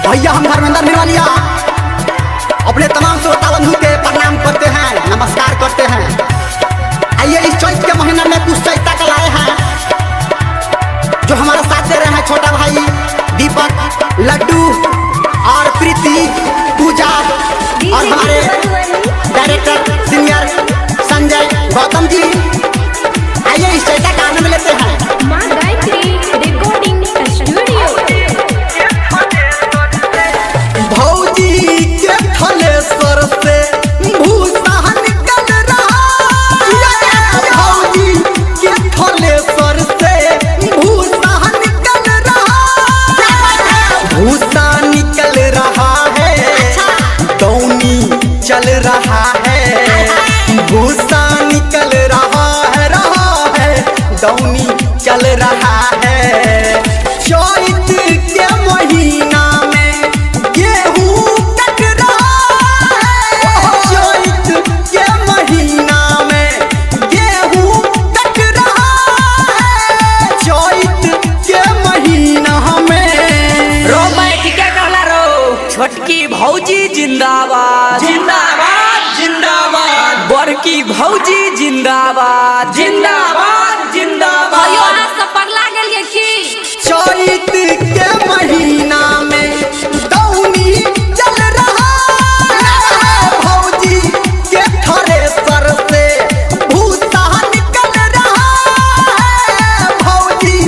भैया हम धर्मेंद्र निर्वालिया अपने तमाम श्रोता बंधु के प्रणाम करते हैं, नमस्कार करते हैं। आइए इस चैत के महीना में कुछ चैता का लाए हैं जो हमारा साथ दे रहे हैं छोटा भाई दीपक, लड्डू और प्रीति, पूजा और हमारे डायरेक्टर सीनियर संजय गौतम जी। आइए इस चैता का आनंद लेते हैं। चल रहा है भूसा निकल रहा है दौनी चल रहा है। चैत के महीना में गेहूं कट रहा है, चैत के महीना में गेहूं कट रहा है, चैत के महीना में। रो बैठ के कहला रो छोटकी भौजी जिंदाबाद जिंदाबाद जिंदाबाद, बड़की भौजी जिंदाबाद जिंदाबाद जिंदाबाद। चैत के महीना में दौनी चल रहा है, भौजी के थ्रेसर से भूसा निकल रहा है, भौजी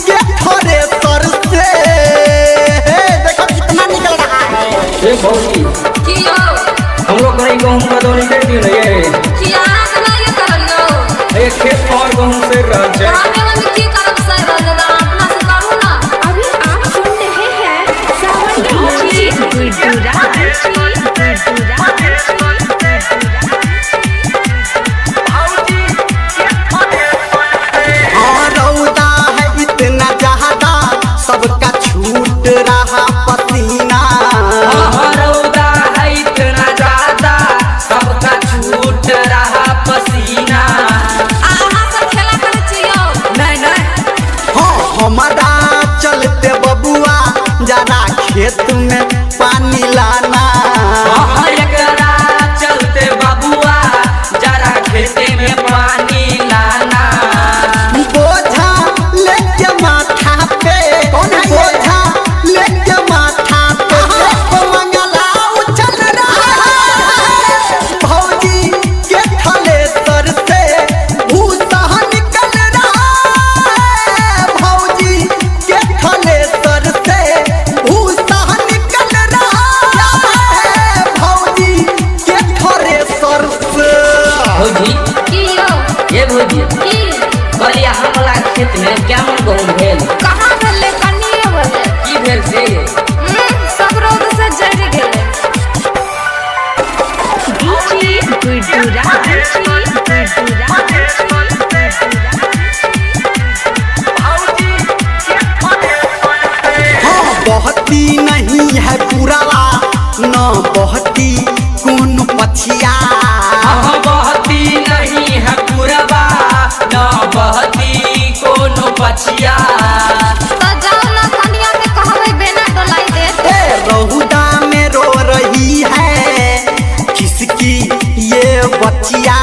के थ्रेसर से देखो कितना निकल रहा है। ए भौजी हम लोग कहीं गेहूं का दौनी कर दियो ना ये खेत और गेहूं से रह जाए। अभी आप सुन रहे हैं रौदा है इतना ज्यादा सबका छूट रहा पसीना, रौदा है इतना ज्यादा सबका छूट रहा पसीना। हमारा चलते बबुआ जरा खेत में पानी लाना, एकरा चलते बबुआ जरा खेते में पानी लाना। बोझा लेके माथा पे बोझा लेके माथा पे मंगला उछल रहा है, भौजी के थ्रेसर से भूसा निकल रहा है, भौजी के थ्रेसर से भूसा निकल रहा है, भौजी के थ्रेसर से। भौजी ये भौजी बलिया हमला खेत में क्या मन गहूं भेल कहाँ भेले कनिए भेले की भेल से सब रोग से जड़ गेले। हाँ बहती नहीं है पुरावा न बहती कौन पछिया, बहती नहीं है पुरबा न बहती कोनो पछिया। तो जाओ ना कनिया के कहवे बेना डोलाई दे। रहुदा में रो रही है किसकी ये बच्चिया,